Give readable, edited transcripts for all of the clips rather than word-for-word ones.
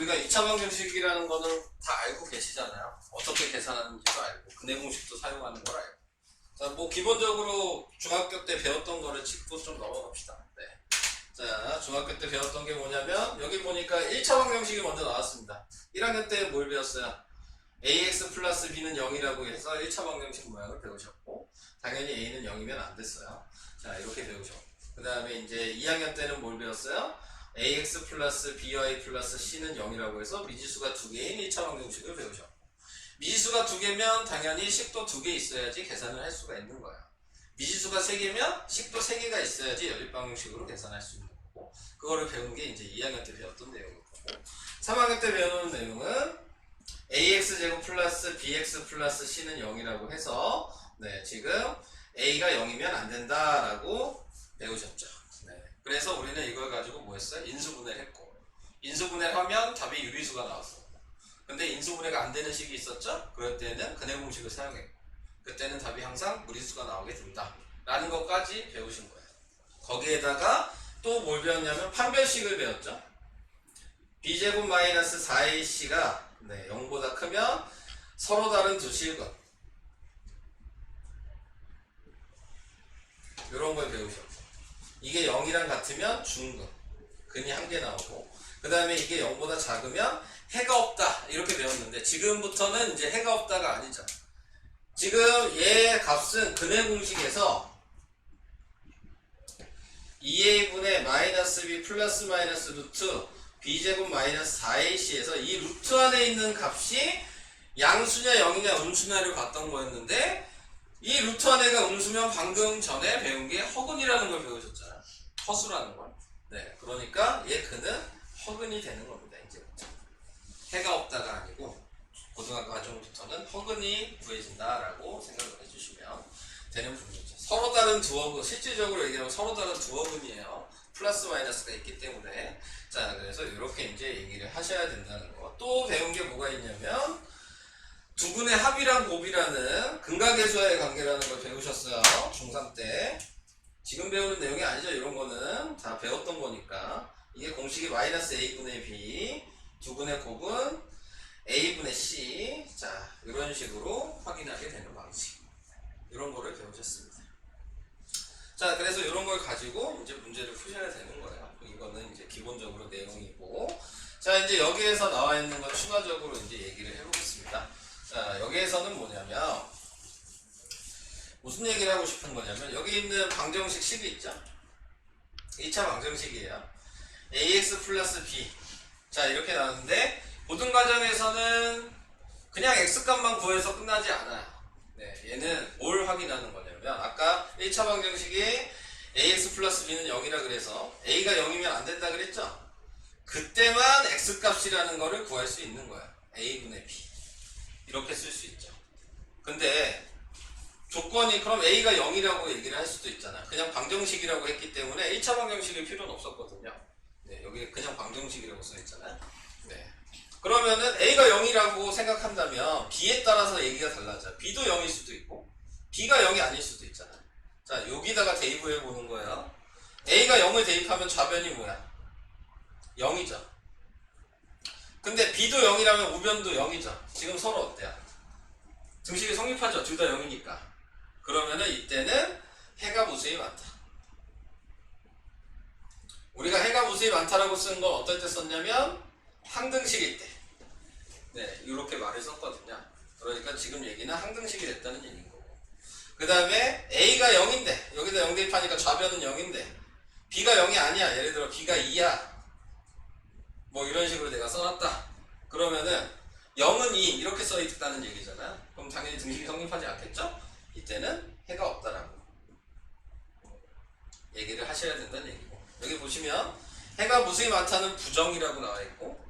우리가 2차 방정식이라는 거는 다 알고 계시잖아요. 어떻게 계산하는지도 알고 근해 공식도 사용하는 걸 알고. 자, 뭐 기본적으로 중학교 때 배웠던 거를 짚고 좀 넘어갑시다. 네. 자, 중학교 때 배웠던 게 뭐냐면 여기 보니까 1차 방정식이 먼저 나왔습니다. 1학년 때 뭘 배웠어요? ax 플러스 b는 0이라고 해서 1차 방정식 모양을 배우셨고, 당연히 a는 0이면 안 됐어요. 자, 이렇게 배우셨고, 그 다음에 이제 2학년 때는 뭘 배웠어요? ax 플러스 by 플러스 c는 0이라고 해서 미지수가 2개인 1차 방정식을 배우셨고, 미지수가 2개면 당연히 식도 2개 있어야지 계산을 할 수가 있는 거야. 미지수가 3개면 식도 3개가 있어야지 연립방정식으로 계산할 수 있는 거고, 그거를 배운 게 이제 2학년 때 배웠던 내용일 거고, 3학년 때 배우는 내용은 ax제곱 플러스 bx 플러스 c는 0이라고 해서, 네, 지금 a가 0이면 안 된다라고 배우셨죠. 네, 그래서 우리는 이걸 가지고 뭐 했어요? 인수분해를 했고, 인수분해를 하면 답이 유리수가 나왔어. 근데 인수분해가 안 되는 식이 있었죠? 그럴 때는 근해 공식을 사용했고, 그때는 답이 항상 무리수가 나오게 된다 라는 것까지 배우신 거예요. 거기에다가 또 뭘 배웠냐면 판별식을 배웠죠. b제곱 마이너스 4ac가 0보다 크면 서로 다른 두 실근, 이런 걸 배우셨고, 이게 0이랑 같으면 중근, 근이 한 개 나오고, 그 다음에 이게 0보다 작으면 해가 없다 이렇게 배웠는데, 지금부터는 이제 해가 없다가 아니죠. 지금 얘 값은 근해 공식에서 2a분의 마이너스 b 플러스 마이너스 루트 b제곱 마이너스 4ac에서 이 루트 안에 있는 값이 양수냐 0이냐 음수냐를 봤던 거였는데, 이 루트 안에가 음수면 방금 전에 배운 게 허근이라는 걸 배우셨잖아요. 허수라는 걸. 네, 그러니까 얘 근은 허근이 되는 겁니다. 이제부터 해가 없다가 아니고 고등학교 과정부터는 허근이 구해진다라고 생각을 해주시면 되는 부분이죠. 서로 다른 두어근, 실질적으로 얘기하면 서로 다른 두어근이에요. 플러스 마이너스가 있기 때문에. 자, 그래서 이렇게 이제 얘기를 하셔야 된다는 거. 또 배운 게 뭐가 있냐면 두 근의 합이랑 곱이라는 근각계수와의 관계라는 걸 배우셨어요. 중3 때. 지금 배우는 내용이 아니죠. 이런 거는 다 배웠던 거니까. 이게 공식이 마이너스 a분의 b, 두 근의 곱은 a분의 c. 자, 이런 식으로 확인하게 되는 방식. 이런 거를 배우셨습니다. 자, 그래서 이런 걸 가지고 이제 문제를 푸셔야 되는 거예요. 이거는 이제 기본적으로 내용이고. 자, 이제 여기에서 나와 있는 거 추가적으로 이제 얘기를 해보겠습니다. 자, 여기에서는 뭐냐면, 무슨 얘기를 하고 싶은 거냐면, 여기 있는 방정식 식이 있죠? 2차 방정식이에요. ax 플러스 b. 자, 이렇게 나왔는데, 고등 과정에서는 그냥 x값만 구해서 끝나지 않아요. 네, 얘는 뭘 확인하는 거냐면, 아까 1차 방정식이 ax 플러스 b는 0이라 그래서 a가 0이면 안 된다 그랬죠? 그때만 x값이라는 거를 구할 수 있는 거야. a분의 b. 이렇게 쓸 수 있죠. 근데 조건이 그럼 a가 0이라고 얘기를 할 수도 있잖아. 그냥 방정식이라고 했기 때문에 1차 방정식일 필요는 없었거든요. 네, 여기 그냥 방정식이라고 써있잖아요. 네. 그러면은 a가 0이라고 생각한다면 b에 따라서 얘기가 달라져요. b도 0일 수도 있고 b가 0이 아닐 수도 있잖아요. 자, 여기다가 대입을 해보는 거예요. a가 0을 대입하면 좌변이 뭐야? 0이죠. 근데 b도 0이라면 우변도 0이죠. 지금 서로 어때요? 등식이 성립하죠. 둘 다 0이니까. 그러면은 이때는 해가 무수히 많다. 우리가 해가 무수히 많다라고 쓴 건 어떨 때 썼냐면 항등식일 때. 네, 이렇게 말을 썼거든요. 그러니까 지금 얘기는 항등식이 됐다는 얘기인 거고. 그 다음에 a가 0인데 여기다 0 대입하니까 좌변은 0인데 b가 0이 아니야. 예를 들어 b가 2야. 뭐 이런 식으로 내가 써놨다. 그러면은 0은 2 이렇게 써있다는 얘기잖아요. 그럼 당연히 등식이 성립하지 않겠죠? 이때는 해가 없다라고 얘기를 하셔야 된다는 얘기고, 여기 보시면 해가 무수히 많다는 부정이라고 나와있고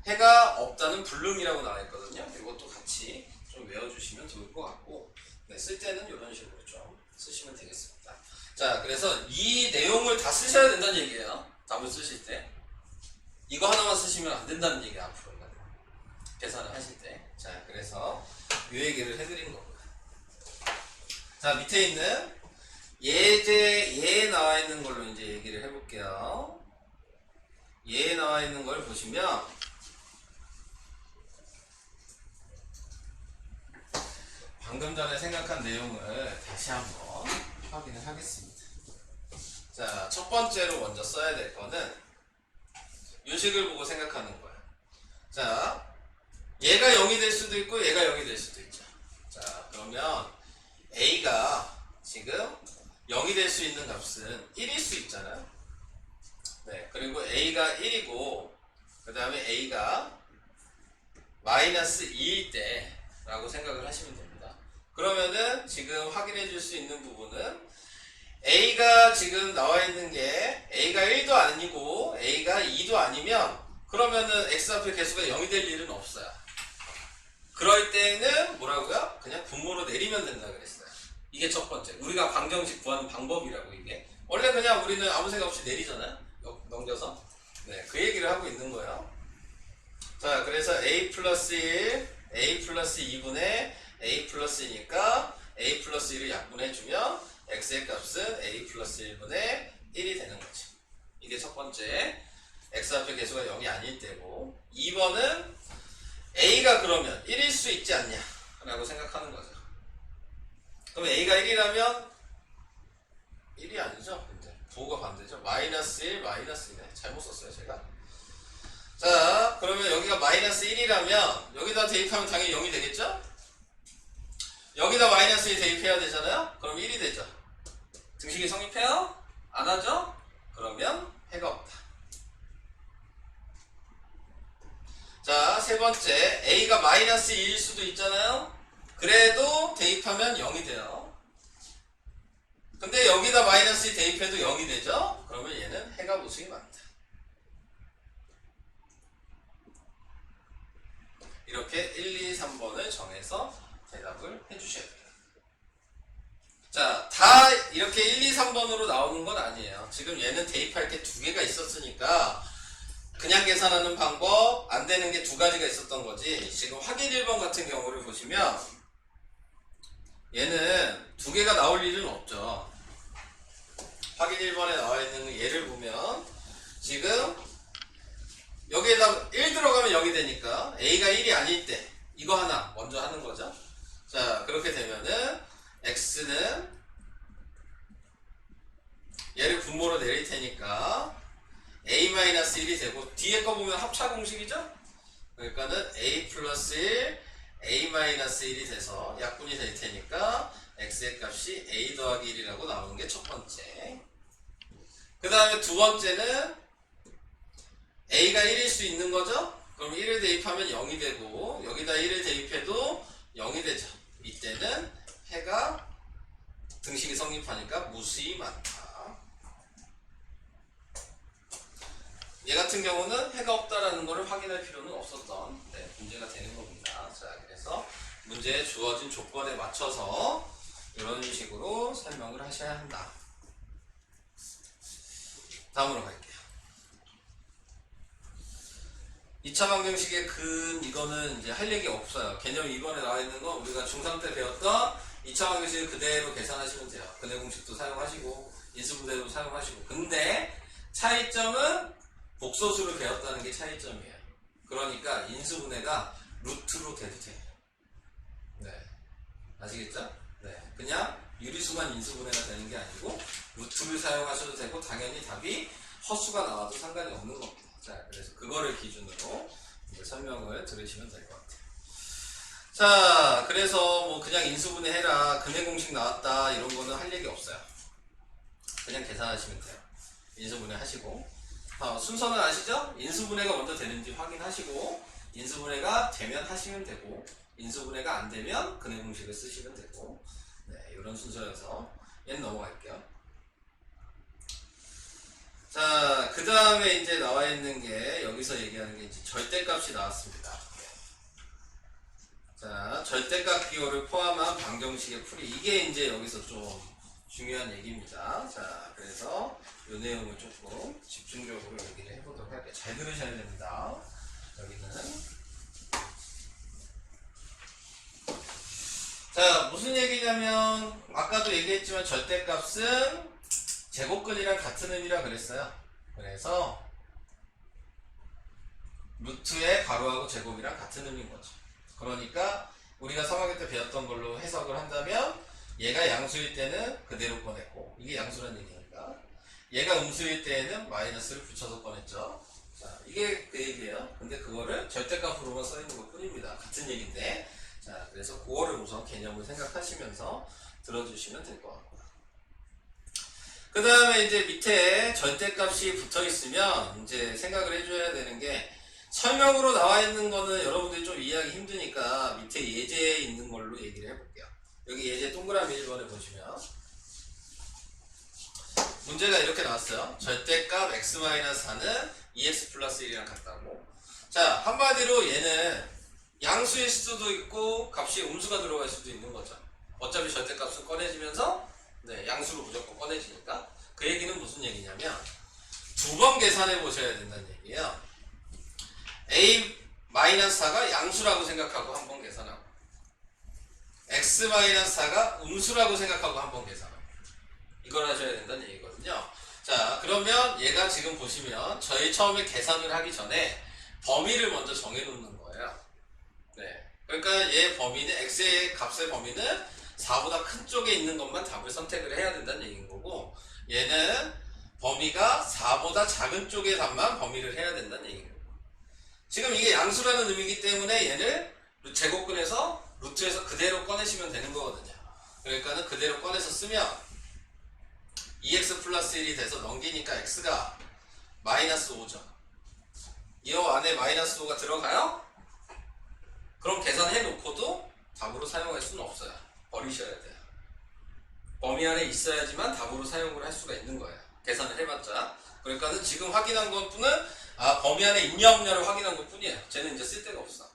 해가 없다는 불능이라고 나와있거든요. 이것도 같이 좀 외워주시면 좋을 것 같고, 네, 쓸 때는 이런 식으로 좀 쓰시면 되겠습니다. 자, 그래서 이 내용을 다 쓰셔야 된다는 얘기예요. 답을 쓰실 때 이거 하나만 쓰시면 안 된다는 얘기야. 앞으로는 계산을 하실 때. 자, 그래서 이 얘기를 해드린 겁니다. 자, 밑에 있는 예에 나와 있는 걸로 이제 얘기를 해볼게요. 예에 나와 있는 걸 보시면 방금 전에 생각한 내용을 다시 한번 확인을 하겠습니다. 자, 첫 번째로 먼저 써야 될 거는 요식을 보고 생각하는 거예요. 자, 얘가 0이 될 수도 있고 얘가 0이 될 수도 있죠. 자, 그러면 A가 지금 0이 될 수 있는 값은 1일 수 있잖아요. 네, 그리고 A가 1이고 그 다음에 A가 마이너스 2일 때 라고 생각을 하시면 됩니다. 그러면은 지금 확인해 줄 수 있는 부분은 A가 지금 나와 있는 게 A가 1도 아니고 A가 2도 아니면 그러면은 X 앞에 개수가 0이 될 일은 없어요. 그럴 때는 뭐라고요? 그냥 분모로 내리면 된다 그랬어요. 이게 첫 번째. 우리가 방정식 구하는 방법이라고 이게. 원래 그냥 우리는 아무 생각 없이 내리잖아요. 넘겨서. 네, 그 얘기를 하고 있는 거예요. 자, 그래서 A 플러스 1, A 플러스 2분의 A 플러스 2니까 A 플러스 1을 약분해주면 X의 값은 A 플러스 1분의 1이 되는 거지. 이게 첫 번째. X 앞에 개수가 0이 아닐 때고 2번은 A가 그러면 1일 수 있지 않냐 라고 생각하는 거죠. 그럼 A가 1이라면 1이 아니죠? 근데 부호가 반대죠. 마이너스 1, 마이너스 1네. 잘못 썼어요 제가. 자, 그러면 여기가 마이너스 1이라면 여기다 대입하면 당연히 0이 되겠죠? 여기다 마이너스 1 대입해야 되잖아요? 그럼 1이 되죠. 등식이 성립해요? 안 하죠? 그러면 해가 없다. 자, 세 번째. A가 마이너스 2일 수도 있잖아요? 그래도 대입하면 0이 돼요. 근데 여기다 마이너스 2 대입해도 0이 되죠? 그러면 얘는 해가 무수히 많다. 이렇게 1, 2, 3번을 정해서 대답을 해주셔야 돼요. 자, 다 이렇게 1, 2, 3번으로 나오는 건 아니에요. 지금 얘는 대입할 게 두 개가 있었으니까 그냥 계산하는 방법 안 되는 게 두 가지가 있었던 거지. 지금 확인 1번 같은 경우를 보시면 얘는 두 개가 나올 일은 없죠. 확인 1번에 나와 있는 얘를 보면 지금 여기에다 1 들어가면 0이 되니까 A가 1이 아닐 때 이거 하나 먼저 하는 거죠. 자, 그렇게 되면은 X는 얘를 분모로 내릴 테니까 A-1이 되고 뒤에 거 보면 합차 공식이죠? 그러니까는 A 플러스 1, A-1이 돼서 약분이 될 테니까 X의 값이 A 더하기 1이라고 나오는 게 첫 번째. 그 다음에 두 번째는 A가 1일 수 있는 거죠? 그럼 1을 대입하면 0이 되고 여기다 1을 대입해도 0이 되죠. 이때는 해가 등식이 성립하니까 무수히 많다. 얘 같은 경우는 해가 없다라는 것을 확인할 필요는 없었던 문제가 되는 겁니다. 자, 그래서 문제에 주어진 조건에 맞춰서 이런 식으로 설명을 하셔야 한다. 다음으로 갈게요. 2차 방정식의 근 이거는 이제 할 얘기 없어요. 개념 2번에 나와 있는 건 우리가 중3 때 배웠던 2차 방정식을 그대로 계산하시면 돼요. 근해 공식도 사용하시고 인수분해도 사용하시고. 근데 차이점은 복소수를 배웠다는 게 차이점이에요. 그러니까 인수분해가 루트로 돼도 돼요. 네, 아시겠죠? 네, 그냥 유리수만 인수분해가 되는 게 아니고 루트를 사용하셔도 되고 당연히 답이 허수가 나와도 상관이 없는 겁니다. 자, 그래서 그거를 기준으로 이제 설명을 들으시면 될 것 같아요. 자, 그래서 뭐 그냥 인수분해 해라, 근해 공식 나왔다 이런 거는 할 얘기 없어요. 그냥 계산하시면 돼요. 인수분해 하시고 순서는 아시죠? 인수분해가 먼저 되는지 확인하시고 인수분해가 되면 하시면 되고 인수분해가 안 되면 근해 공식을 쓰시면 되고 네, 이런 순서여서 얘는 넘어갈게요. 자, 그 다음에 이제 나와 있는 게 여기서 얘기하는 게 이제 절대값이 나왔습니다. 자, 절대값 기호를 포함한 방정식의 풀이 이게 이제 여기서 좀 중요한 얘기입니다. 자, 그래서 이 내용을 조금 집중적으로 얘기를 해보도록 할게요. 잘 들으셔야 됩니다. 여기는 자, 무슨 얘기냐면 아까도 얘기했지만 절대값은 제곱근이랑 같은 의미라 그랬어요. 그래서 루트의 가로하고 제곱이랑 같은 의미인 거죠. 그러니까 우리가 3학년 때 배웠던 걸로 해석을 한다면 얘가 양수일 때는 그대로 꺼냈고, 이게 양수란 얘기니까 얘가 음수일 때에는 마이너스를 붙여서 꺼냈죠. 자, 이게 그 얘기예요. 근데 그거를 절대값으로만 써있는 것 뿐입니다. 같은 얘기인데, 자, 그래서 그거를 우선 개념을 생각하시면서 들어주시면 될 것 같고요. 그 다음에 이제 밑에 절대값이 붙어 있으면 이제 생각을 해줘야 되는 게, 설명으로 나와 있는 거는 여러분들이 좀 이해하기 힘드니까 밑에 예제에 있는 걸로 얘기를 해볼게요. 여기 예제 동그라미 1번에 보시면 문제가 이렇게 나왔어요. 절대값 x-4는 2x 플러스 1이랑 같다고. 자, 한마디로 얘는 양수일 수도 있고 값이 음수가 들어갈 수도 있는 거죠. 어차피 절대값은 꺼내지면서 양수로 무조건 꺼내지니까. 그 얘기는 무슨 얘기냐면 두 번 계산해 보셔야 된다는 얘기예요. a-4가 양수라고 생각하고 한 번 계산하고, x-4가 음수라고 생각하고 한 번 계산하고, 이걸 하셔야 된다는 얘기거든요. 자, 그러면 얘가 지금 보시면 저희 처음에 계산을 하기 전에 범위를 먼저 정해 놓는 거예요. 네. 그러니까 얘 범위는, x의 값의 범위는 4보다 큰 쪽에 있는 것만 답을 선택을 해야 된다는 얘기인 거고, 얘는 범위가 4보다 작은 쪽의 답만 범위를 해야 된다는 얘기인 거예요. 지금 이게 양수라는 의미이기 때문에 얘를 제곱근에서 루트에서 그대로 꺼내시면 되는 거거든요. 그러니까는 그대로 꺼내서 쓰면 2x 플러스 1이 돼서 넘기니까 x가 마이너스 5죠. 이 안에 마이너스 5가 들어가요? 그럼 계산해 놓고도 답으로 사용할 수는 없어요. 버리셔야 돼요. 범위 안에 있어야지만 답으로 사용을 할 수가 있는 거예요. 계산을 해봤자. 그러니까는 지금 확인한 것뿐은 범위 안에 있냐 없냐를 확인한 것 뿐이에요. 쟤는 이제 쓸 데가 없어.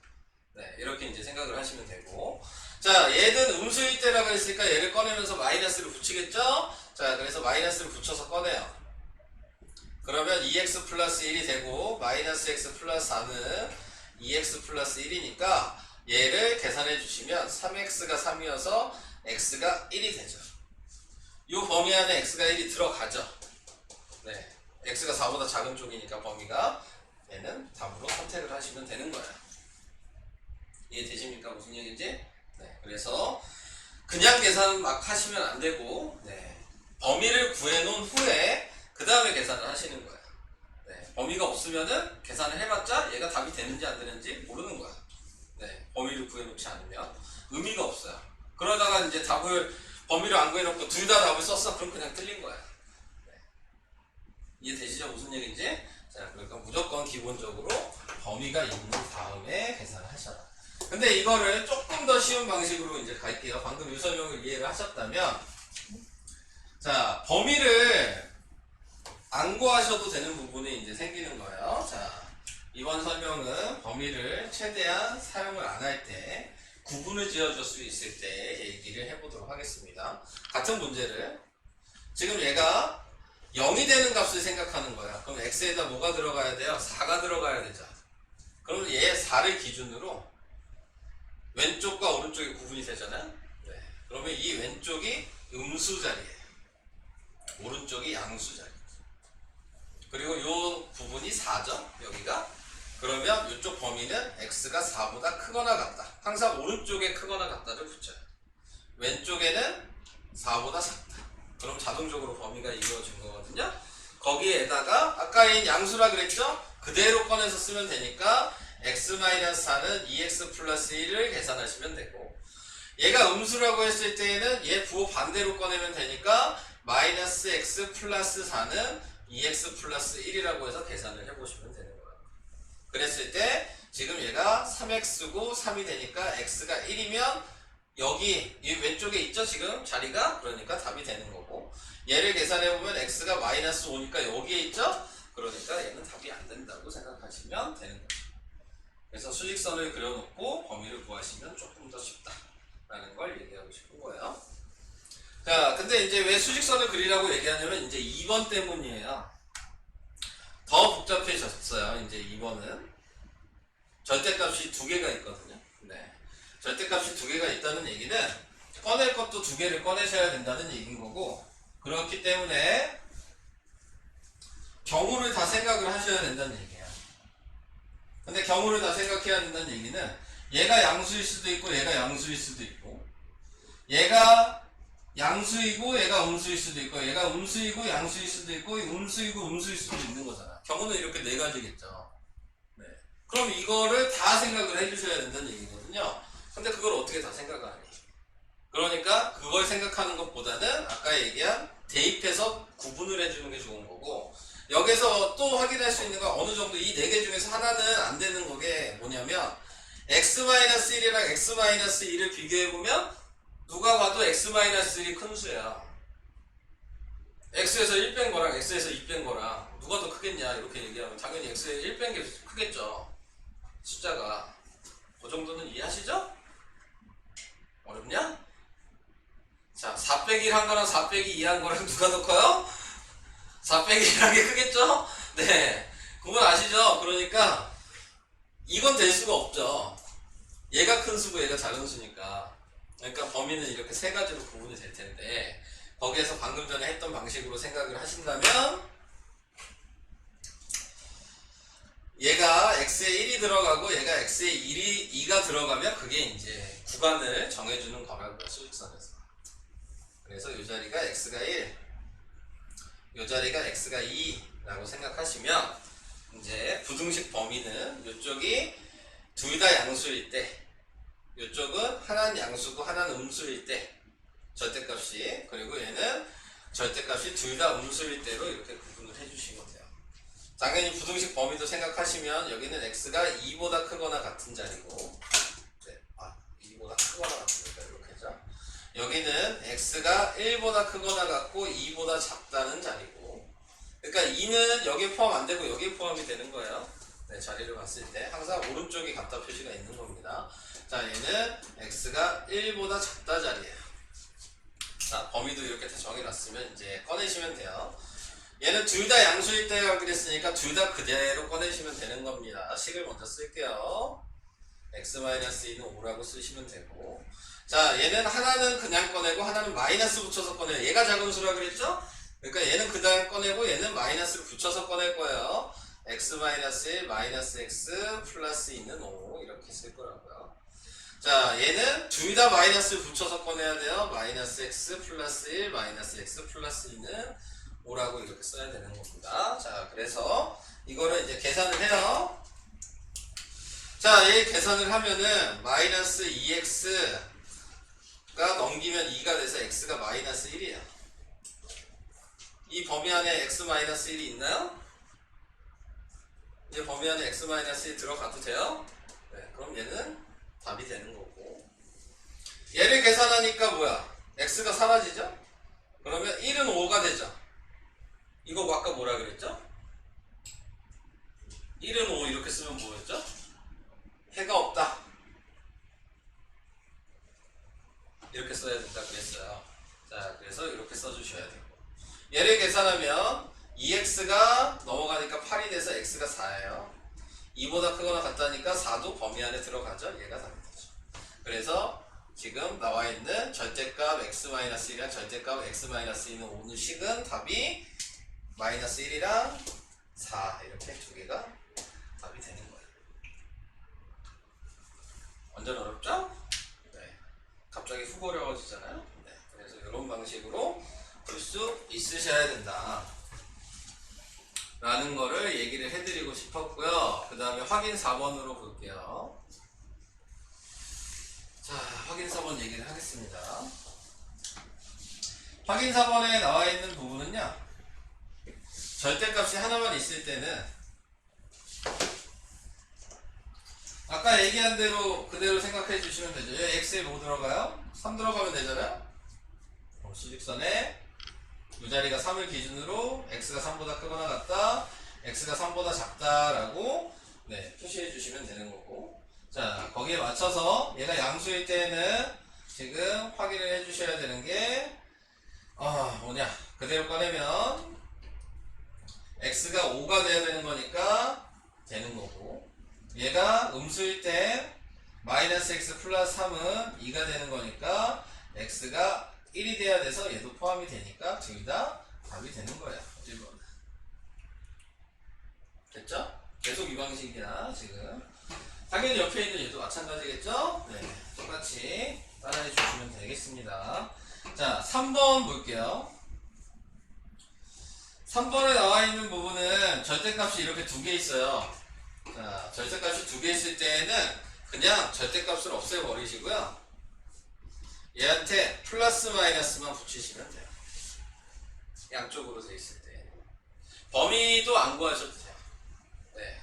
네, 이렇게 이제 생각을 하시면 되고. 자, 얘는 음수일 때라고 했으니까 얘를 꺼내면서 마이너스를 붙이겠죠? 자, 그래서 마이너스를 붙여서 꺼내요. 그러면 2x 플러스 1이 되고, 마이너스 x 플러스 4는 2x 플러스 1이니까 얘를 계산해 주시면 3x가 3이어서 x가 1이 되죠. 이 범위 안에 x가 1이 들어가죠. 네. x가 4보다 작은 쪽이니까 범위가, 얘는 답으로 선택을 하시면 되는 거예요. 이해되십니까? 무슨 얘기인지? 네. 그래서 그냥 계산 막 하시면 안 되고, 네. 범위를 구해 놓은 후에 그 다음에 계산을 하시는 거예요. 네. 범위가 없으면은 계산을 해봤자 얘가 답이 되는지 안 되는지 모르는 거야. 네. 범위를 구해 놓지 않으면 의미가 없어요. 그러다가 이제 범위를 안 구해 놓고 둘 다 답을 썼어. 그럼 그냥 틀린 거야. 이해되시죠? 무슨 얘기인지? 자, 그러니까 무조건 기본적으로 범위가 있는 다음에 계산을 하셔라. 근데 이거를 조금 더 쉬운 방식으로 이제 갈게요. 방금 이 설명을 이해를 하셨다면, 자, 범위를 안 구하셔도 되는 부분이 이제 생기는 거예요. 자, 이번 설명은 범위를 최대한 사용을 안 할 때, 구분을 지어줄 수 있을 때 얘기를 해보도록 하겠습니다. 같은 문제를, 지금 얘가 0이 되는 값을 생각하는 거야. 그럼 x에다 뭐가 들어가야 돼요? 4가 들어가야 되죠. 그러면 얘 4를 기준으로 왼쪽과 오른쪽이 구분이 되잖아요. 네. 그러면 이 왼쪽이 음수 자리예요. 오른쪽이 양수 자리. 그리고 이 부분이 4죠. 여기가. 그러면 이쪽 범위는 x가 4보다 크거나 같다. 항상 오른쪽에 크거나 같다를 붙여요. 왼쪽에는 4보다 작다. 그럼 자동적으로 범위가 이루어진 거거든요. 거기에다가 아까 인 양수라 그랬죠? 그대로 꺼내서 쓰면 되니까 x-4는 2x 플러스 1을 계산하시면 되고, 얘가 음수라고 했을 때에는 얘 부호 반대로 꺼내면 되니까 마이너스 x 플러스 4는 2x 플러스 1이라고 해서 계산을 해보시면 되는 거예요. 그랬을 때 지금 얘가 3x고 3이 되니까 x가 1이면 여기 이 왼쪽에 있죠 지금 자리가. 그러니까 답이 되는 거고, 얘를 계산해보면 x가 마이너스 5니까 여기에 있죠. 그러니까 얘는 답이 안 된다고 생각하시면 되는 거죠. 그래서 수직선을 그려놓고 범위를 구하시면 조금 더 쉽다라는 걸 얘기하고 싶은 거예요. 자, 근데 이제 왜 수직선을 그리라고 얘기하냐면 이제 2번 때문이에요. 더 복잡해졌어요. 이제 2번은 절대값이 두 개가 있거든요. 네. 절대값이 두 개가 있다는 얘기는 꺼낼 것도 두 개를 꺼내셔야 된다는 얘기인 거고, 그렇기 때문에 경우를 다 생각을 하셔야 된다는 얘기예요. 근데 경우를 다 생각해야 된다는 얘기는 얘가 양수일 수도 있고 얘가 양수일 수도 있고 얘가 양수이고 얘가 음수일 수도 있고 얘가 음수이고 양수일 수도 있고 음수이고 음수일 수도 있는 거잖아. 경우는 이렇게 네 가지겠죠. 네. 그럼 이거를 다 생각을 해주셔야 된다는 얘기거든요. 근데 그걸 어떻게 다 생각을 하니? 그러니까 그걸 생각하는 것보다는 아까 얘기한 대입해서 구분을 해주는 게 좋은 거고, 여기서 또 확인할 수 있는 건 어느 정도 이 네 개 중에서 하나는 안 되는 거게 뭐냐면 x-1이랑 x-2를 비교해보면 누가 봐도 x-1이 큰 수야. x에서 1 뺀 거랑 x에서 2 뺀 거랑 누가 더 크겠냐 이렇게 얘기하면 당연히 x에서 1 뺀 게 크겠죠. 숫자가. 그 정도는 이해하시죠? 어렵냐? 자, 4 빼기 1 한 거랑 4 빼기 2 한 거랑 누가 더 커요? 4 빼기 1 한 게 크겠죠? 네. 그건 아시죠? 그러니까 이건 될 수가 없죠. 얘가 큰 수고 얘가 작은 수니까. 그러니까 범위는 이렇게 세 가지로 구분이 될 텐데 거기에서 방금 전에 했던 방식으로 생각을 하신다면 얘가 x에 1이 들어가고 얘가 x에 2가 들어가면 그게 이제 구간을 정해주는 거라고요. 수직선에서. 그래서 이 자리가 x가 1, 이 자리가 x가 2라고 생각하시면 이제 부등식 범위는 이쪽이 둘 다 양수일 때, 이쪽은 하나는 양수고 하나는 음수일 때 절대값이, 그리고 얘는 절대값이 둘 다 음수일 때로 이렇게 구분을 해주시면 돼요. 당연히 부등식 범위도 생각하시면 여기는 x가 2보다 크거나 같은 자리고, 네, 2보다 크거나 같은 자리 이렇게 하죠. 여기는 x가 1보다 크거나 같고 2보다 작다는 자리고, 그러니까 2는 여기에 포함 안 되고 여기에 포함이 되는 거예요. 네, 자리를 봤을 때 항상 오른쪽이 같다 표시가 있는 겁니다. 자, 얘는 x가 1보다 작다 자리예요. 자, 범위도 이렇게 다 정해놨으면 이제 꺼내시면 돼요. 얘는 둘 다 양수일 때가 그랬으니까 둘 다 그대로 꺼내시면 되는 겁니다. 식을 먼저 쓸게요. x-2는 5라고 쓰시면 되고, 자, 얘는 하나는 그냥 꺼내고 하나는 마이너스 붙여서 꺼내요. 얘가 작은 수라 그랬죠? 그러니까 얘는 그다음 꺼내고 얘는 마이너스를 붙여서 꺼낼 거예요. x-1 마이너스 x 플러스 2는 5 이렇게 쓸 거라고요. 자, 얘는 둘 다 마이너스를 붙여서 꺼내야 돼요. 마이너스 x 플러스 1 마이너스 x 플러스 2는 5라고 이렇게 써야 되는 겁니다. 자, 그래서 이거를 이제 계산을 해요. 자, 얘 계산을 하면은 마이너스 2x가 넘기면 2가 돼서 x가 마이너스 1이에요. 이 범위 안에 x-1이 있나요? 이 범위 안에 x-1이 들어가도 돼요? 네, 그럼 얘는 답이 되는 거고, 얘를 계산하니까 뭐야? x가 사라지죠? 그러면 1은 5가 되죠? 이거 아까 뭐라 그랬죠? 1은 5 이렇게 쓰면 뭐였죠? 해가 없다 이렇게 써야 된다 그랬어요. 자, 그래서 이렇게 써주셔야 되고, 얘를 계산하면 2x가 넘어가니까 8이 돼서 x가 4예요. 2보다 크거나 같다니까 4도 범위 안에 들어가죠. 얘가 답이 되죠. 그래서 지금 나와 있는 절대값 x-1이랑 절대값 x-2는 5는 식은 답이 마이너스 1이랑 4 이렇게 두 개가 답이 되는 거예요. 완전 어렵죠? 네. 갑자기 훅 어려워지잖아요. 네. 그래서 이런 방식으로 풀 수 있으셔야 된다 라는 거를 얘기를 해드리고 싶었고요. 그 다음에 확인 4번으로 볼게요. 자, 확인 4번 얘기를 하겠습니다. 확인 4번에 나와 있는 부분은요, 절대값이 하나만 있을 때는 아까 얘기한 대로 그대로 생각해 주시면 되죠. 여기 x에 뭐 들어가요? 3 들어가면 되잖아요. 그럼 수직선에 이 자리가 3을 기준으로 x가 3보다 크거나 같다, x가 3보다 작다라고 네, 표시해 주시면 되는 거고, 자, 거기에 맞춰서 얘가 양수일 때는 지금 확인을 해 주셔야 되는 게 뭐냐, 그대로 꺼내면 x가 5가 돼야 되는 거니까 되는 거고, 얘가 음수일 때 마이너스 x 플러스 3은 2가 되는 거니까 x가 1이 돼야 돼서 얘도 포함이 되니까 둘 다 답이 되는 거야. 1번. 됐죠? 계속 이 방식이야 지금. 당연히 옆에 있는 얘도 마찬가지겠죠? 네, 똑같이 따라해 주시면 되겠습니다. 자, 3번 볼게요. 3번에 나와 있는 부분은 절대값이 이렇게 두 개 있어요. 자, 절대값이 두 개 있을 때에는 그냥 절대값을 없애버리시고요. 얘한테 플러스 마이너스만 붙이시면 돼요. 양쪽으로 돼 있을 때. 범위도 안 구하셔도 돼요. 네.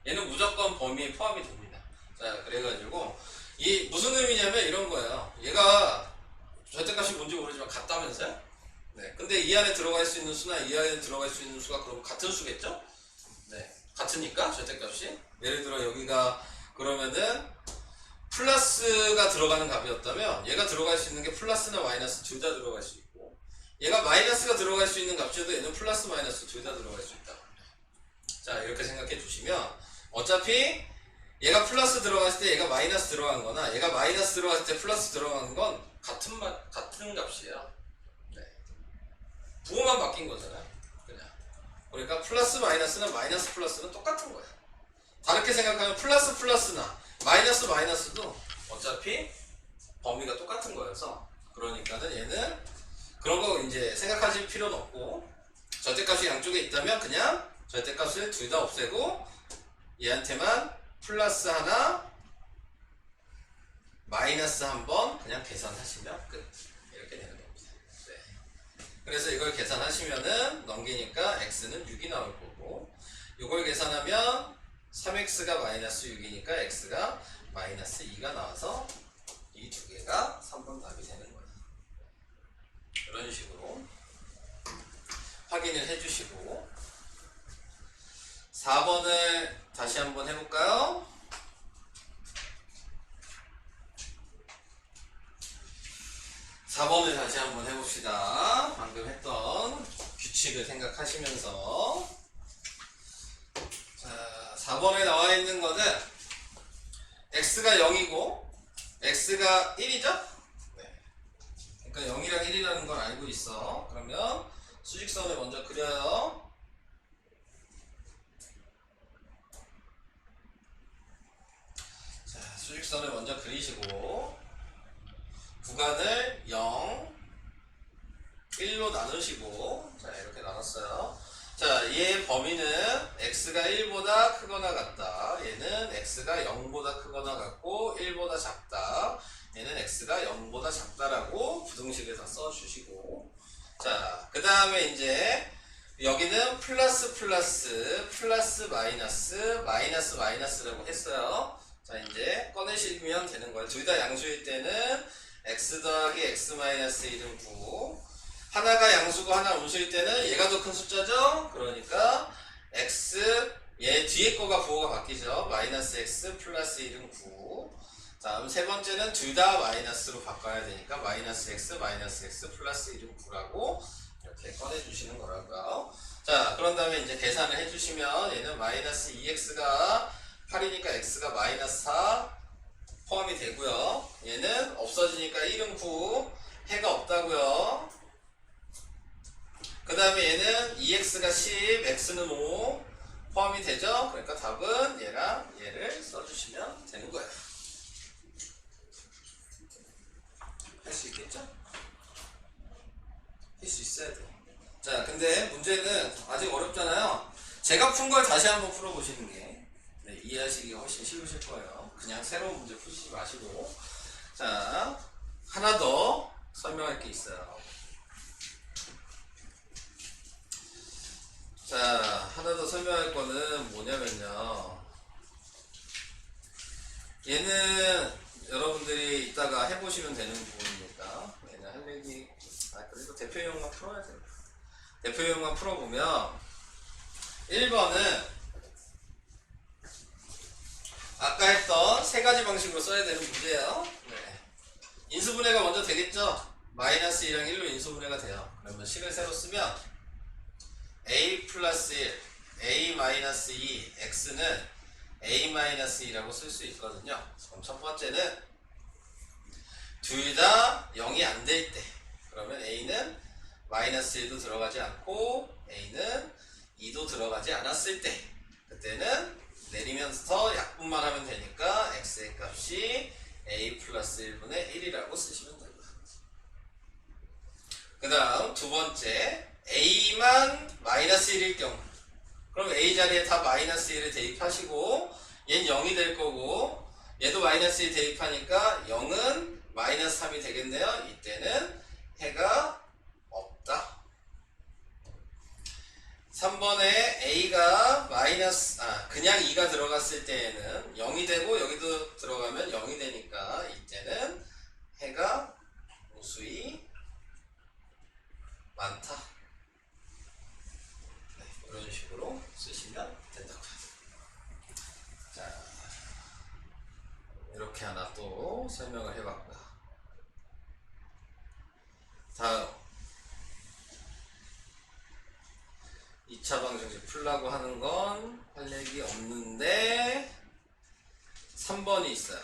얘는 무조건 범위에 포함이 됩니다. 자, 그래가지고 이 무슨 의미냐면 이런 거예요. 얘가 절대값이 뭔지 모르지만 같다면서요? 네. 근데 이 안에 들어갈 수 있는 수나 이 안에 들어갈 수 있는 수가 그럼 같은 수겠죠? 네. 같으니까 절대값이. 예를 들어 여기가 그러면은 플러스가 들어가는 값이었다면 얘가 들어갈 수 있는 게 플러스나 마이너스 둘 다 들어갈 수 있고, 얘가 마이너스가 들어갈 수 있는 값이어도 얘는 플러스 마이너스 둘 다 들어갈 수 있다. 자, 이렇게 생각해 주시면 어차피 얘가 플러스 들어갔을 때 얘가 마이너스 들어간 거나 얘가 마이너스 들어갔을 때 플러스 들어간 건 같은 값이에요. 네. 부호만 바뀐 거잖아요. 그냥. 그러니까 플러스 마이너스는 마이너스 플러스는 똑같은 거예요. 다르게 생각하면 플러스 플러스나 마이너스 마이너스도 어차피 범위가 똑같은 거여서, 그러니까는 얘는 그런 거 이제 생각하실 필요는 없고, 절대값이 양쪽에 있다면 그냥 절대값을 둘 다 없애고 얘한테만 플러스 하나 마이너스 한 번 그냥 계산하시면 끝. 이렇게 되는 겁니다. 네. 그래서 이걸 계산하시면은 넘기니까 x는 6이 나올 거고, 이걸 계산하면 3x가 마이너스 6이니까 x가 마이너스 2가 나와서 이 두 개가 3번 답이 되는 거예요. 이런 식으로 확인을 해주시고, 4번을 다시 한번 해볼까요? 4번을 다시 한번 해봅시다. 방금 했던 규칙을 생각하시면서. 자, 4번에 나와 있는 거는 x가 0이고 x가 1이죠? 네. 그러니까 0이랑 1이라는 걸 알고 있어. 그러면 수직선을 먼저 그려요. 자, 수직선을 먼저 그리시고 구간을 0, 1로 나누시고, 자, 이렇게 나눴어요. 자, 얘의 범위는 x가 1보다 크거나 같다. 얘는 x가 0보다 크거나 같고 1보다 작다. 얘는 x가 0보다 작다라고 부등식에다 써주시고, 자, 그 다음에 이제 여기는 플러스 플러스 플러스 마이너스 마이너스 마이너스라고 했어요. 자, 이제 꺼내시면 되는 거예요. 둘 다 양수일 때는 x 더하기 x 마이너스 1은 9, 하나가 양수고 하나 음수일 때는 얘가 더 큰 숫자죠. 그러니까 x, 얘 뒤에 거가 부호가 바뀌죠. 마이너스 x 플러스 1은 9. 다음 세 번째는 둘 다 마이너스로 바꿔야 되니까 마이너스 x 플러스 1은 9라고 이렇게 꺼내주시는 거라고요. 자, 그런 다음에 이제 계산을 해주시면 얘는 마이너스 2x가 8이니까 x가 마이너스 4 포함이 되고요. 얘는 없어지니까 1은 9, 해가 없다고요. 그 다음에 얘는 2x가 10, x는 5 포함이 되죠. 그러니까 답은 얘랑 얘를 써주시면 되는 거예요. 할 수 있겠죠? 할 수 있어야 돼. 자, 근데 문제는 아직 어렵잖아요. 제가 푼 걸 다시 한번 풀어보시는 게, 네, 이해하시기가 훨씬 쉬우실 거예요. 그냥 새로운 문제 푸시지 마시고. 자, 하나 더 설명할 게 있어요. 자, 하나 더 설명할 거는 뭐냐면요, 얘는 여러분들이 이따가 해보시면 되는 부분이니까 얘는 할 얘기, 그래도 대표용만 풀어야 돼요. 대표용만 풀어보면 1번은 아까 했던 세 가지 방식으로 써야 되는 문제예요. 네. 인수분해가 먼저 되겠죠? 마이너스 2랑 1로 인수분해가 돼요. 그러면 식을 새로 쓰면 a 플러스 1, a 마이너스 2, x는 a 마이너스 2라고 쓸 수 있거든요. 그럼 첫 번째는 둘 다 0이 안 될 때, 그러면 a는 마이너스 1도 들어가지 않고 a는 2도 들어가지 않았을 때, 그때는 내리면서 약 약분만 하면 되니까 x의 값이 a 플러스 1분의 1이라고 쓰시면 되고요. 그 다음 두 번째, a만 마이너스 1일 경우, 그럼 a 자리에 다 마이너스 1을 대입하시고 얘는 0이 될 거고 얘도 마이너스 1 대입하니까 0은 마이너스 3이 되겠네요. 이때는 해가 없다. 3번에 a가 그냥 2가 들어갔을 때에는 0이 되고 여기도 들어가면 0이 되니까 이때는 해가 무수히 많다. 네, 이런 식으로 쓰시면 된다고요. 자, 이렇게 하나 또 설명을 해봤고요. 다음 2차 방정식 풀라고 하는 건 할 얘기 없는데 3번이 있어요.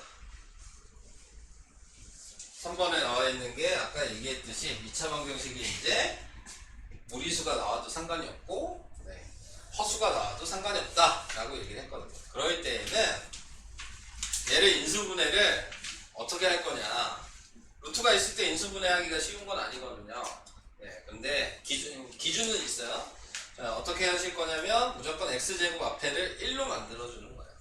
3번에 나와 있는 게 아까 얘기했듯이 2차 방정식이 이제 무리수가 나와도 상관이 없고 허수가 나와도 상관이 없다 라고 얘기를 했거든요. 그럴 때에는 얘를 인수분해를 어떻게 할 거냐, 루트가 있을 때 인수분해하기가 쉬운 건 아니거든요. 근데 기준은 있어요. 자, 어떻게 하실 거냐면 무조건 x제곱 앞에를 1로 만들어주는 거예요.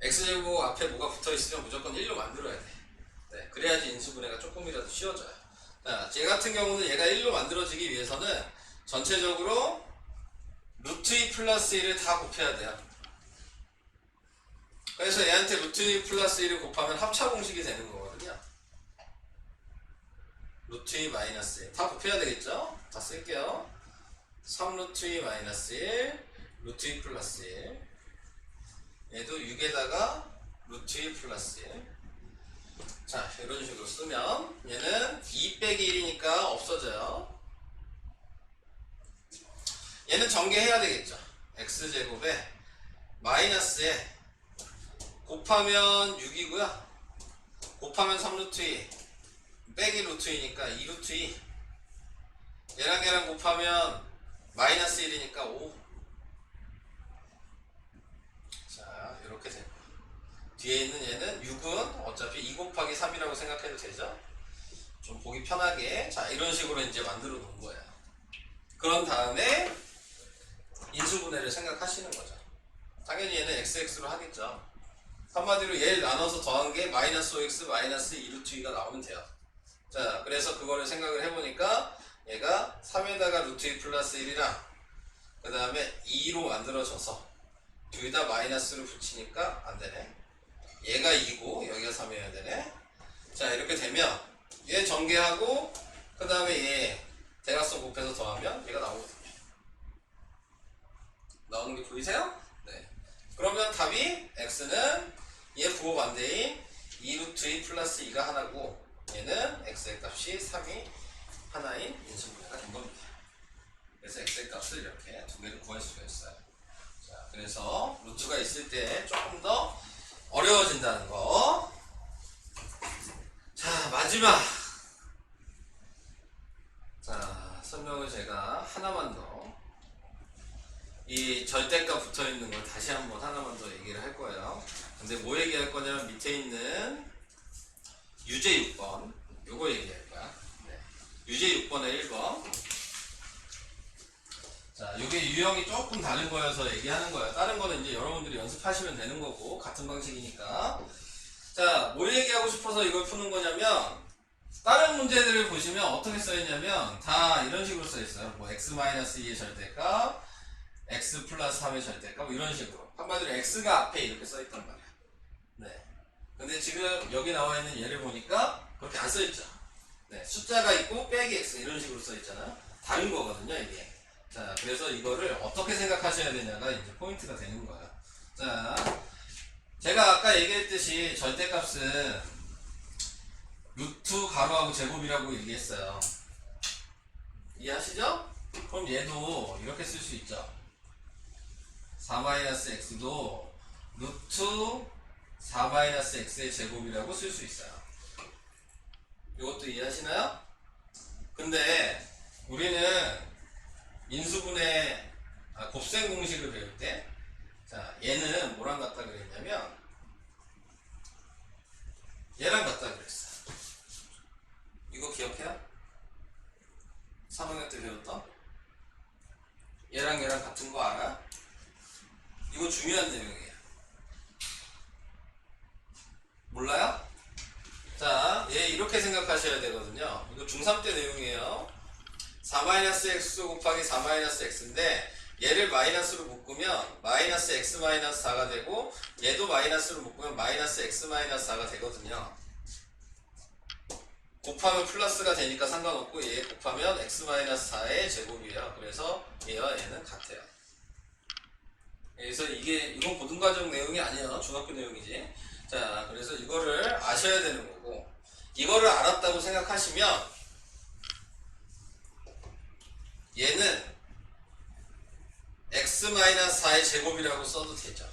x제곱 앞에 뭐가 붙어있으면 무조건 1로 만들어야 돼. 그래야지 인수분해가 조금이라도 쉬워져요. 자, 쟤 같은 경우는 얘가 1로 만들어지기 위해서는 전체적으로 루트 2 플러스 1을 다 곱해야 돼요. 그래서 얘한테 루트 2 플러스 1을 곱하면 합차 공식이 되는 거거든요. 루트 2 마이너스 1 다 곱해야 되겠죠? 다 쓸게요. 3루트 2 마이너스 1 루트 2 플러스 1, 얘도 6에다가 루트 2 플러스 1. 자, 이런 식으로 쓰면 얘는 2 빼기 1이니까 없어져요. 얘는 전개해야 되겠죠. x제곱에 마이너스에 곱하면 6이고요 곱하면 3루트 2 빼기 루트 2니까 2루트 2, 얘랑 곱하면 마이너스 1이니까 5. 자, 이렇게 됩니다. 뒤에 있는 얘는 6은 어차피 2 곱하기 3이라고 생각해도 되죠? 좀 보기 편하게. 자, 이런 식으로 이제 만들어 놓은 거예요. 그런 다음에 인수분해를 생각하시는 거죠. 당연히 얘는 xx로 하겠죠. 한마디로 얘를 나눠서 더한 게 마이너스 5x 마이너스 2루트 2가 나오면 돼요. 자, 그래서 그거를 생각을 해보니까 얘가 3에다가 루트 2 플러스 1이랑 그 다음에 2로 만들어져서 둘 다 마이너스를 붙이니까 안되네. 얘가 2고 여기가 3이어야 되네. 자, 이렇게 되면 얘 전개하고 그 다음에 얘 대각선 곱해서 더하면 얘가 나오거든요. 나오는 게 보이세요? 네. 그러면 답이 x는 얘 부호 반대인 2루트 2 플러스 2가 하나고 얘는 x의 값이 3이 하나인 인수분해가 된 겁니다. 그래서 x의 값을 이렇게 두 개를 구할 수가 있어요. 자, 그래서 루트가 있을 때 조금 더 어려워진다는 거. 자, 마지막. 자, 설명을 제가 하나만 더. 이 절대값 붙어 있는 걸 다시 한번 하나만 더 얘기를 할 거예요. 근데 뭐 얘기할 거냐면 밑에 있는 유제 6번. 요거 얘기할 거야. 유제 6번의 1번. 자, 이게 유형이 조금 다른 거여서 얘기하는 거예요. 다른 거는 이제 여러분들이 연습하시면 되는 거고 같은 방식이니까. 자, 뭘 얘기하고 싶어서 이걸 푸는 거냐면 다른 문제들을 보시면 어떻게 써있냐면 다 이런 식으로 써있어요. 뭐 x-2의 절대값, x 플러스 3의 절대값, 뭐 이런 식으로. 한마디로 x가 앞에 이렇게 써있단 말이야. 네. 근데 지금 여기 나와 있는 예를 보니까 그렇게 안 써있죠. 네. 숫자가 있고 빼기 x 이런 식으로 써있잖아요. 다른 거거든요, 이게. 자, 그래서 이거를 어떻게 생각하셔야 되냐가 이제 포인트가 되는 거예요. 자, 제가 아까 얘기했듯이 절대값은 루트 가로하고 제곱이라고 얘기했어요. 이해하시죠? 그럼 얘도 이렇게 쓸 수 있죠. 4-x도 루트 4-x의 제곱이라고 쓸 수 있어요. 이것도 이해하시나요? 근데 우리는 인수분해 곱셈 공식을 배울 때 자, 얘는 뭐랑 같다 그랬냐면 얘랑 같다 그랬어. 이거 기억해요? 3학년 때 배웠던? 얘랑 얘랑 같은 거 알아? 이거 중요한 내용이에요. 몰라요? 자, 얘 이렇게 생각하셔야 되거든요. 이거 중3 때 내용이에요. 4-x 곱하기 4-x인데 얘를 마이너스로 묶으면 마이너스 x 마이너스 4가 되고 얘도 마이너스로 묶으면 마이너스 x 마이너스 4가 되거든요. 곱하면 플러스가 되니까 상관없고 얘 곱하면 x 마이너스 4의 제곱이에요. 그래서 얘와 얘는 같아요. 그래서 이건 고등과정 내용이 아니에요. 중학교 내용이지. 자, 그래서 이거를 아셔야 되는 거고, 이거를 알았다고 생각하시면 얘는 x-4의 제곱이라고 써도 되죠.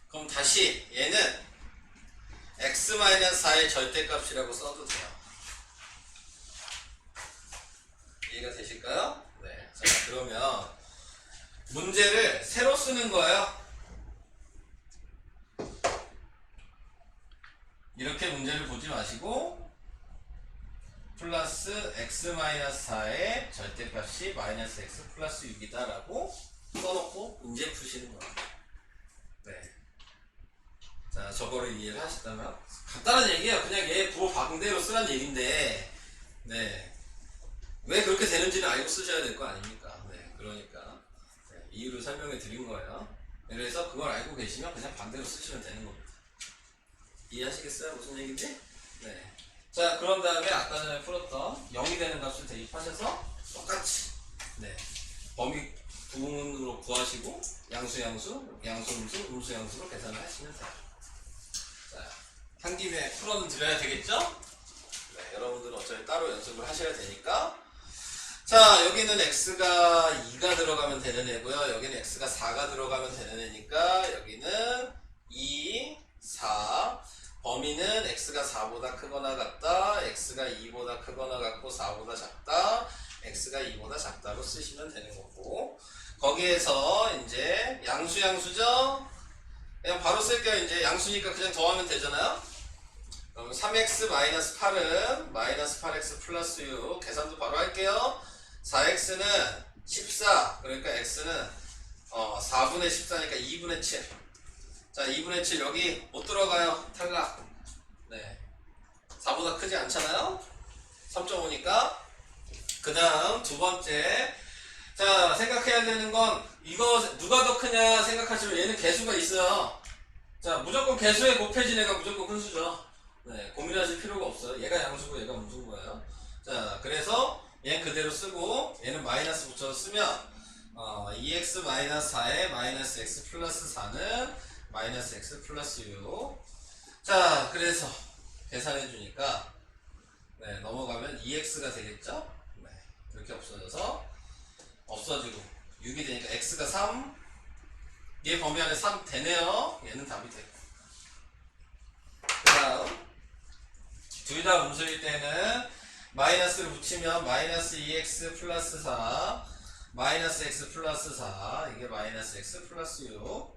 그럼 다시 얘는 x-4의 절대값이라고 써도 돼요. 이해가 되실까요? 네. 자, 그러면 문제를 새로 쓰는 거예요. 이렇게 문제를 보지 마시고 플러스 x-4의 절대값이 마이너스 x 플러스 6이다 라고 써놓고 문제 푸시는 거예요. 네. 자, 저거를 이해를 하셨다면 간단한 얘기예요. 그냥 얘 부호 방대로 쓰란 얘기인데, 네, 왜 그렇게 되는지는 알고 쓰셔야 될 거 아닙니까? 네, 그러니까 네, 이유를 설명해 드린 거예요. 그래서 그걸 알고 계시면 그냥 반대로 쓰시면 되는 겁니다. 이해하시겠어요? 무슨 얘기인지? 네. 자, 그런 다음에 아까 전에 풀었던 0이 되는 값을 대입하셔서 똑같이, 네, 범위 부분으로 구하시고 양수, 음수, 양수로 계산을 하시면 돼요. 자, 한 김에 풀어는 드려야 되겠죠? 네, 여러분들은 어차피 따로 연습을 하셔야 되니까. 자, 여기는 x가 2가 들어가면 되는 애고요. 여기는 x가 4가 들어가면 되는 애니까 여기는 2, 4. 범위는 x가 4보다 크거나 같다, x가 2보다 크거나 같고 4보다 작다, x가 2보다 작다로 쓰시면 되는 거고, 거기에서 이제 양수죠? 그냥 바로 쓸게요. 이제 양수니까 그냥 더하면 되잖아요. 그럼 3x-8은 마이너스 8x 플러스 6. 계산도 바로 할게요. 4x는 14. 그러니까 x는 4분의 14니까 2분의 7. 자, 2분의 7 여기 못 들어가요. 탈락. 네. 4보다 크지 않잖아요? 3.5니까. 그 다음 두 번째. 자, 생각해야 되는 건 이거 누가 더 크냐 생각하시면 얘는 개수가 있어요. 자, 무조건 개수에 곱해진 애가 무조건 큰 수죠. 네, 고민하실 필요가 없어요. 얘가 양수고 얘가 음수인 거예요. 자, 그래서 얘는 그대로 쓰고 얘는 마이너스 붙여서 쓰면 2x-4에 마이너스 x 플러스 4는 마이너스 x 플러스 6. 자, 그래서 계산해 주니까 네, 넘어가면 2x가 되겠죠? 네, 이렇게 없어지고 6이 되니까 x가 3. 얘 범위 안에 3 되네요. 얘는 답이 되고. 그 다음 둘 다 음수일 때는 마이너스를 붙이면 마이너스 2x 플러스 4 마이너스 x 플러스 4 이게 마이너스 x 플러스 6.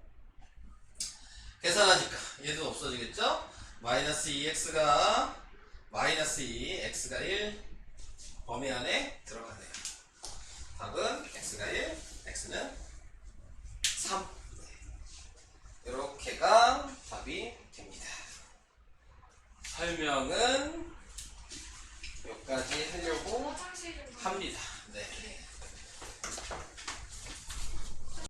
계산하니까 얘도 없어지겠죠? 마이너스 2x가 마이너스 2, x가 1 범위 안에 들어가네요. 답은 x가 1, x는 3. 이렇게가 답이 됩니다. 설명은 여기까지 하려고 합니다. 네.